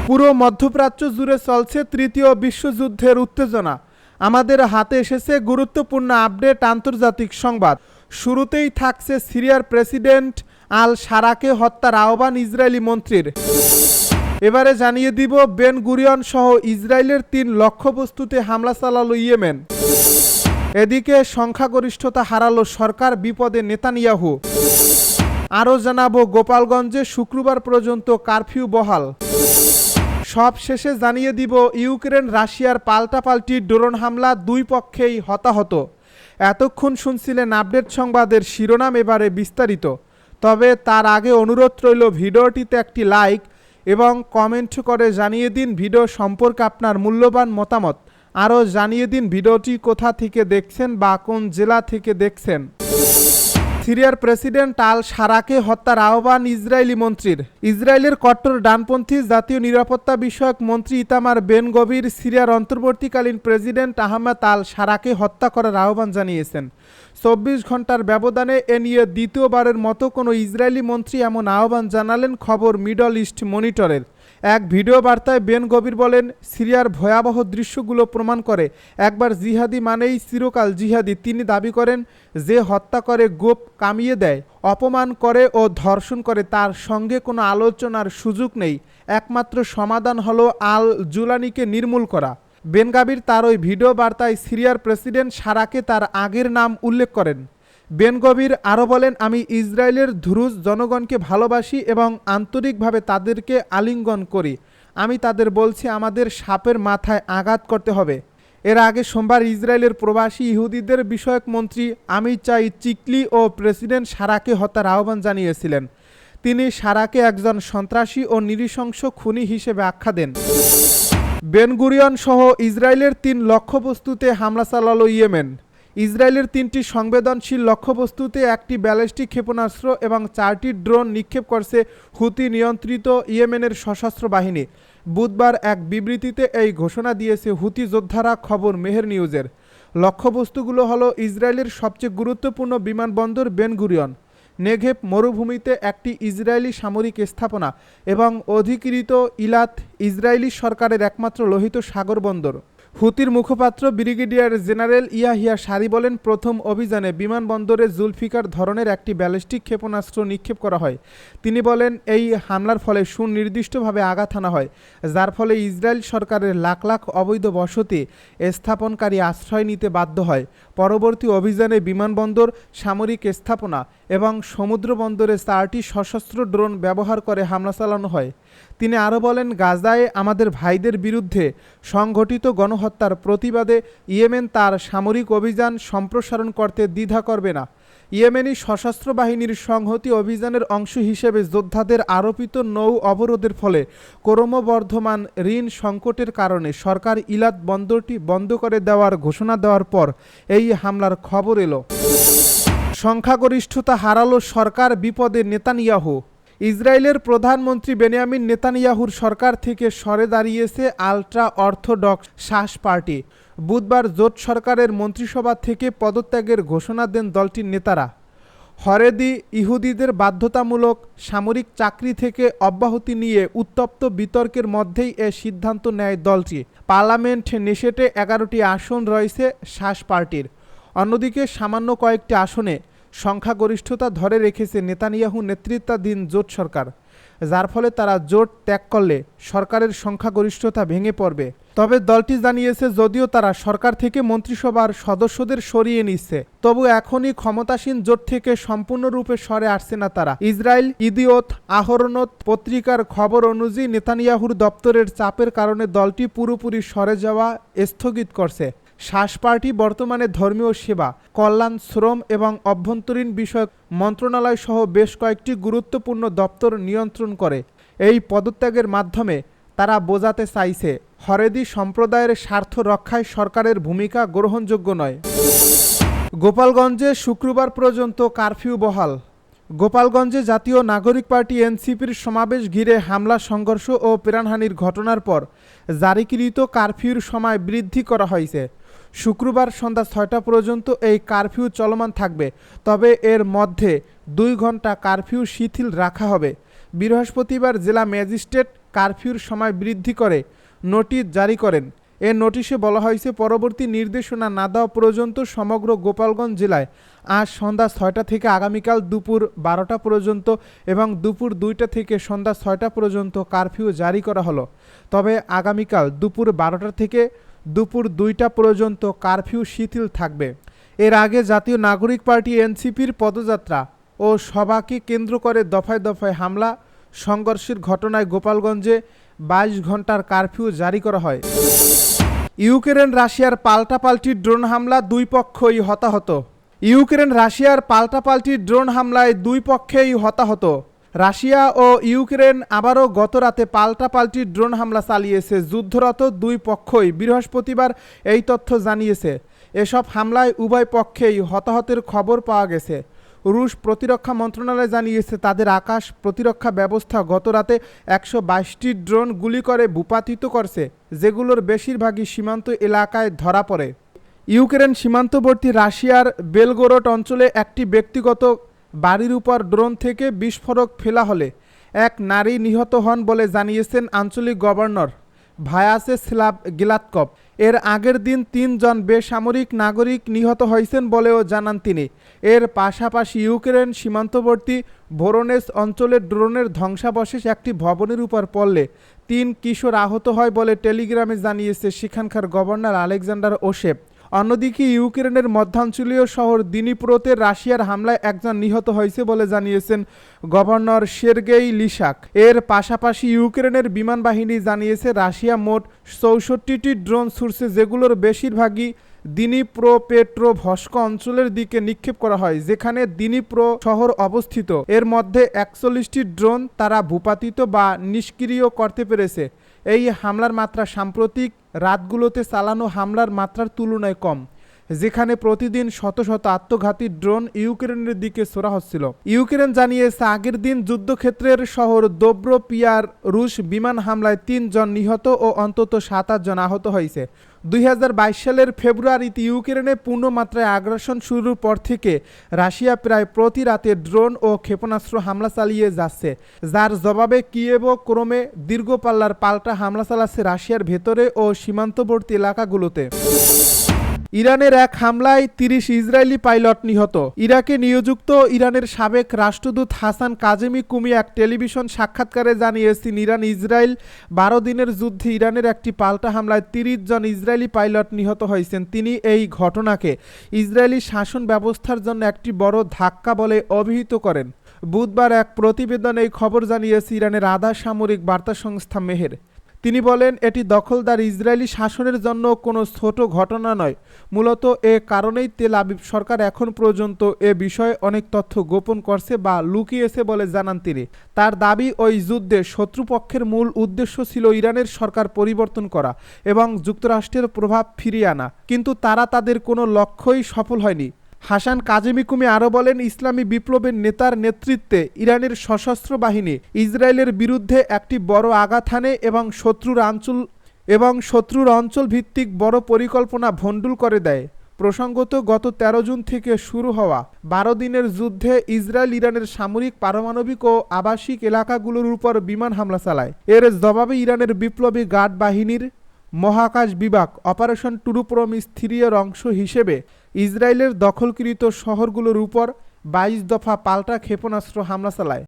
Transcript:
পুরো মধ্যপ্রাচ্য জুড়ে চলছে তৃতীয় বিশ্বযুদ্ধের উত্তেজনা। আমাদের হাতে এসেছে গুরুত্বপূর্ণ আপডেট আন্তর্জাতিক সংবাদ। শুরুতেই থাকছে সিরিয়ার প্রেসিডেন্ট আল শারাকে হত্যার আহ্বান ইসরায়েলি মন্ত্রীর। এবারে জানিয়ে দিব বেন গুরিয়ন সহ ইসরায়েলের ৩ লক্ষ্যবস্তুতে হামলা চালালো ইয়েমেন। এদিকে সংখ্যাগরিষ্ঠতা হারালো সরকার, বিপদে নেতানিয়াহু। আরও জানাবো গোপালগঞ্জে শুক্রবার পর্যন্ত কারফিউ বহাল। সব শেষে জানিয়ে দিব ইউক্রেন রাশিয়ার পাল্টাপাল্টি ড্রোন হামলা, দুই পক্ষেই হতাহত। এতক্ষণ শুনছিলেন আপডেট সংবাদের শিরোনাম, এবারে বিস্তারিত। তবে তার আগে অনুরোধ রইল ভিডিওটিতে একটি লাইক এবং কমেন্ট করে জানিয়ে দিন ভিডিও সম্পর্কে আপনার মূল্যবান মতামত। আরও জানিয়ে দিন ভিডিওটি কোথা থেকে দেখছেন বা কোন জেলা থেকে দেখছেন। সিরিয়ার প্রেসিডেন্ট আল শারাকে হত্যার আহ্বান ইসরায়েলি মন্ত্রীর। ইসরায়েলের কট্টর ডানপন্থী জাতীয় নিরাপত্তা বিষয়ক মন্ত্রী ইতামার বেন গভির সিরিয়ার অন্তর্বর্তীকালীন প্রেসিডেন্ট আহমেদ আল শারাকে হত্যা করার আহ্বান জানিয়েছেন। ২৪ ঘন্টার ব্যবধানে এ নিয়ে দ্বিতীয়বারের মতো কোনো ইসরায়েলি মন্ত্রী এমন আহ্বান জানালেন, খবর মিডল ইস্ট মনিটরের। এক ভিডিও বার্তায় বেন গভির বলেন, সিরিয়ার ভয়াবহ দৃশ্যগুলো প্রমাণ করে একবার জিহাদি মানেই চিরকাল জিহাদি। তিনি দাবি করেন, যে হত্যা করে, গোপ কামিয়ে দেয়, অপমান করে ও ধর্ষণ করে তার সঙ্গে কোনো আলোচনার সুযোগ নেই। একমাত্র সমাধান হলো আল জুলানিকে নির্মূল করা। বেন গাবির তার ওই ভিডিও বার্তায় সিরিয়ার প্রেসিডেন্ট শারাকে তার আগের নাম উল্লেখ করেন। বেন গভির আরও বলেন, আমি ইসরায়েলের ধুরুজ জনগণকে ভালোবাসি এবং আন্তরিকভাবে তাদেরকে আলিঙ্গন করি। আমি তাদের বলছি, আমাদের সাপের মাথায় আঘাত করতে হবে। এর আগে সোমবার ইসরায়েলের প্রবাসী ইহুদিদের বিষয়ক মন্ত্রী আমিচাই চিকলি ও প্রেসিডেন্ট শারাকে হত্যার আহ্বান জানিয়েছিলেন। তিনি শারাকে একজন সন্ত্রাসী ও নৃশংস খুনি হিসেবে আখ্যা দেন। বেন গুরিয়ন সহ ইসরায়েলের ৩ লক্ষ্যবস্তুতে হামলা চালালো ইয়েমেন। ইসরায়েলের ৩টি সংবেদনশীল লক্ষ্যবস্তুতে একটি ব্যালিস্টিক ক্ষেপণাস্ত্র এবং 4টি ড্রোন নিক্ষেপ করছে হুতি নিয়ন্ত্রিত ইয়েমেনের সশস্ত্র বাহিনী। বুধবার এক বিবৃতিতে এই ঘোষণা দিয়েছে হুতি যোদ্ধারা, খবর মেহের নিউজের। লক্ষ্যবস্তুগুলো হলো ইসরায়েলের সবচেয়ে গুরুত্বপূর্ণ বিমানবন্দর বেন গুরিয়ন, নেঘেব মরুভূমিতে একটি ইসরায়েলি সামরিক স্থাপনা এবং অধিকৃত ইলাত, ইসরায়েলি সরকারের একমাত্র লোহিত সাগর বন্দর। হুতির মুখপাত্র ব্রিগেডিয়ার জেনারেল ইয়াহিয়া সারি বলেন, প্রথম অভিযানে বিমানবন্দরে জুলফিকার ধরনের একটি ব্যালিস্টিক ক্ষেপণাস্ত্র নিক্ষেপ করা হয়। তিনি বলেন, এই হামলার ফলে সুনির্দিষ্টভাবে আঘাত হানা হয়, যার ফলে ইসরায়েল সরকারের লাখ লাখ অবৈধ বসতি স্থাপনকারী আশ্রয় নিতে বাধ্য হয়। পরবর্তী অভিযানে বিমানবন্দর, সামরিক স্থাপনা এবং সমুদ্র বন্দরে 4টি সশস্ত্র ড্রোন ব্যবহার করে হামলা চালানো হয়। তিনি আরও বলেন, গাজায় আমাদের ভাইদের বিরুদ্ধে সংঘটিত গণহত্যার প্রতিবাদে ইয়েমেন তার সামরিক অভিযান সম্প্রসারণ করতে দ্বিধা করবে না। ইয়েমেনি সশস্ত্র বাহিনীর সংহতি অভিযানের অংশ হিসেবে যোদ্ধাদের আরোপিত নৌ অবরোধের ফলে ক্রমবর্ধমান ঋণ সংকটের কারণে সরকার ইলাত বন্দরটি বন্ধ করে দেওয়ার ঘোষণা দেওয়ার পর এই হামলার খবর এলো। সংখ্যাগরিষ্ঠতা হারালো সরকার, বিপদে নেতানিয়াহু। ইসরায়েলের প্রধানমন্ত্রী বেনিয়ামিন নেতানিয়াহুর সরকার থেকে সরে দাঁড়িয়েছে আল্ট্রা অর্থোডক্স শাস পার্টি। বুধবার জোট সরকারের মন্ত্রিসভা থেকে পদত্যাগের ঘোষণা দেন দলটির নেতারা। হরেদি ইহুদিদের বাধ্যতামূলক সামরিক চাকরি থেকে অব্যাহতি নিয়ে উত্তপ্ত বিতর্কের মধ্যেই এ সিদ্ধান্ত নেয় দলটি। পার্লামেন্ট নেসেটে 11টি আসন রয়েছে শাস পার্টির। অন্যদিকে সামান্য কয়েকটি আসনে সংখ্যাগরিষ্ঠতা ধরে রেখেছে নেতানিয়াহু নেতৃত্বাধীন জোট সরকার, যার ফলে তারা জোট ত্যাগ করলে সরকারের সংখ্যাগরিষ্ঠতা ভেঙে পড়বে। তবে দলটি জানিয়েছে, যদিও তারা সরকার থেকে মন্ত্রিসভার সদস্যদের সরিয়ে নিচ্ছে, তবু এখনই ক্ষমতাসীন জোট থেকে সম্পূর্ণরূপে সরে আসছে না তারা। ইসরায়েল ইদিওত আহরনোত পত্রিকার খবর অনুযায়ী নেতানিয়াহুর দপ্তরের চাপের কারণে দলটি পুরোপুরি সরে যাওয়া স্থগিত করছে। শাস পার্টি বর্তমানে ধর্মীয় সেবা, কল্যাণ, শ্রম এবং অভ্যন্তরীণ বিষয়ক মন্ত্রণালয় সহ বেশ কয়েকটি গুরুত্বপূর্ণ দপ্তর নিয়ন্ত্রণ করে। এই পদত্যাগের মাধ্যমে তারা বোঝাতে চাইছে, হরেদি সম্প্রদায়ের স্বার্থ রক্ষায় সরকারের ভূমিকা গ্রহণযোগ্য নয়। গোপালগঞ্জে শুক্রবার পর্যন্ত কারফিউ বহাল। গোপালগঞ্জে জাতীয় নাগরিক পার্টি এনসিপির সমাবেশ ঘিরে হামলা, সংঘর্ষ ও প্রাণহানির ঘটনার পর জারিকৃত কারফিউর সময় বৃদ্ধি করা হয়েছে। শুক্রবার সন্ধ্যা 6টা পর্যন্ত এই কারফিউ চলমান থাকবে, তবে এর মধ্যে 2 ঘন্টা কারফিউ শিথিল রাখা হবে। বৃহস্পতিবার জেলা ম্যাজিস্ট্রেট কারফিউর সময় বৃদ্ধি করে নোটিশ জারি করেন। এ নোটিশে বলা হয়েছে, পরবর্তী নির্দেশনা না দেওয়া পর্যন্ত সমগ্র গোপালগঞ্জ জেলায় আজ সন্ধ্যা ৬টা থেকে আগামীকাল দুপুর ১২টা পর্যন্ত এবং দুপুর ২টা থেকে সন্ধ্যা ৬টা পর্যন্ত কারফিউ জারি করা হলো। তবে আগামীকাল দুপুর ১২টা থেকে দুপুর ২টা পর্যন্ত কারফিউ শিথিল থাকবে। এর আগে জাতীয় নাগরিক পার্টি এনসিপির পদযাত্রা ও সভাকে কেন্দ্র করে দফায় দফায় হামলা সংঘর্ষের ঘটনায় গোপালগঞ্জে ২২ ঘন্টার কারফিউ জারি করা হয়। ইউক্রেন রাশিয়ার পাল্টাপাল্টি ড্রোন হামলা, দুই পক্ষই হতাহত। ইউক্রেন রাশিয়ার পাল্টাপাল্টি ড্রোন হামলায় দুই পক্ষেই হতাহত। রাশিয়া ও ইউক্রেন আবারও গতরাতে পাল্টাপাল্টি ড্রোন হামলা চালিয়েছে। যুদ্ধরত দুই পক্ষই বৃহস্পতিবার এই তথ্য জানিয়েছে। এসব হামলায় উভয় পক্ষেই হতাহতের খবর পাওয়া গেছে। রুশ প্রতিরক্ষা মন্ত্রণালয় জানিয়েছে, তাদের আকাশ প্রতিরক্ষা ব্যবস্থা গতরাতে ১২২টি ড্রোন গুলি করে ভূপাতিত করছে, যেগুলোর বেশিরভাগই সীমান্ত এলাকায় ধরা পড়ে। ইউক্রেন সীমান্তবর্তী রাশিয়ার বেলগোরোড অঞ্চলে একটি ব্যক্তিগত বাড়ির উপর ড্রোন থেকে বিস্ফোরক ফেলা হলে এক নারী নিহত হন বলে জানিয়েছেন আঞ্চলিক গভর্নর ভায়াসেস্লাভ গিলাতকভ। এর আগের দিন ৩ জন বেসামরিক নাগরিক নিহত হয়েছেন বলেও জানান তিনি। এর পাশাপাশি ইউক্রেন সীমান্তবর্তী ভোরোনেস অঞ্চলে ড্রোনের ধ্বংসাবশেষ একটি ভবনের উপর পড়লে ৩ কিশোর আহত হয় বলে টেলিগ্রামে জানিয়েছে সেখানকার গভর্নর আলেকজান্ডার ওশেপ। অন্যদিকে ইউক্রেনের মধ্যাঞ্চলীয় শহর দিনিপ্রোতে রাশিয়ার হামলায় একজন নিহত হয়েছে বলে জানিয়েছেন গভর্নর সের্গেই লিশাক। এর পাশাপাশি ইউক্রেনের বিমান বাহিনী জানিয়েছে, রাশিয়া মোট ৬৪টি ড্রোন ছুড়ছে, যেগুলোর বেশিরভাগই দিনিপ্রোপেট্রোভস্ক অঞ্চলের দিকে নিক্ষেপ করা হয়, যেখানে দিনিপ্রো শহর অবস্থিত। এর মধ্যে ৪১টি ড্রোন তারা ভূপাতিত বা নিষ্ক্রিয় করতে পেরেছে। এই হামলার মাত্রা সাম্প্রতিক রাতগুলোতে চালানো হামলার মাত্রার তুলনায় কম, যেখানে প্রতিদিন শত শত আত্মঘাতী ড্রোন ইউক্রেনের দিকে ছোড়া হচ্ছিল। ইউক্রেন জানিয়েছে, আগের দিন যুদ্ধক্ষেত্রের শহর দোব্রোপিয়ার রুশ বিমান হামলায় ৩ জন নিহত ও অন্তত ৭-৮ জন আহত হয়েছে। ২০২২ সালের ফেব্রুয়ারিতে ইউক্রেনে পূর্ণমাত্রায় আগ্রাসন শুরুর পর থেকে রাশিয়া প্রায় প্রতি রাতে ড্রোন ও ক্ষেপণাস্ত্র হামলা চালিয়ে যাচ্ছে, যার জবাবে কিয়েভ ক্রমে দীর্ঘপাল্লার পাল্টা হামলা চালাচ্ছে রাশিয়ার ভেতরে ও সীমান্তবর্তী এলাকাগুলোতে। ইরানের এক হামলায় ৩০ ইসরায়েলি পাইলট নিহত। ইরাকে নিয়োজিত ইরানের সাবেক রাষ্ট্রদূত হাসান কাজেমি কুমি এক টেলিভিশন সাক্ষাৎকারে জানিয়েছেন, ইরান ইসরায়েল ১২ দিনের যুদ্ধে ইরানের একটি পাল্টা হামলায় ৩০ জন ইসরায়েলি পাইলট নিহত হয়েছেন। তিনি এই ঘটনাকে ইসরায়েলি শাসন ব্যবস্থার জন্য একটি বড় ধাক্কা বলে অভিহিত করেন। বুধবার এক প্রতিবেদনে এই খবর জানিয়েছে ইরানের আধা সামরিক বার্তা সংস্থা মেহের। তিনি বলেন, এটি দখলদার ইসরায়েলি শাসনের জন্য কোনো ছোট ঘটনা নয়। মূলত এ কারণেই তেল আবিব সরকার এখন পর্যন্ত এ বিষয়ে অনেক তথ্য গোপন করছে বা লুকিয়েছে বলে জানান তিনি। তার দাবি, ওই যুদ্ধে শত্রুপক্ষের মূল উদ্দেশ্য ছিল ইরানের সরকার পরিবর্তন করা এবং যুক্তরাষ্ট্রের প্রভাব ফিরিয়ে আনা, কিন্তু তারা তাদের কোনো লক্ষ্যই সফল হয়নি। হাসান কাজেমি কুমি আরও বলেন, ইসলামী বিপ্লবের নেতার নেতৃত্বে ইরানের সশস্ত্র বাহিনী ইসরায়েলের বিরুদ্ধে একটি বড় আঘাত হানে এবং শত্রুর অঞ্চল ভিত্তিক বড় পরিকল্পনা ভণ্ডুল করে দেয়। প্রসঙ্গত, গত ১৩ জুন থেকে শুরু হওয়া ১২ দিনের যুদ্ধে ইসরায়েল ইরানের সামরিক, পারমাণবিক ও আবাসিক এলাকাগুলোর উপর বিমান হামলা চালায়। এর জবাবে ইরানের বিপ্লবী গার্ড বাহিনীর মহাকাশ বিভাগ অপারেশন টুরুপ্রমিস-3 এর অংশ হিসেবে ইসরায়েলের দখলকৃত শহরগুলোর উপর ২২ দফা পাল্টা ক্ষেপণাস্ত্র হামলা চালায়।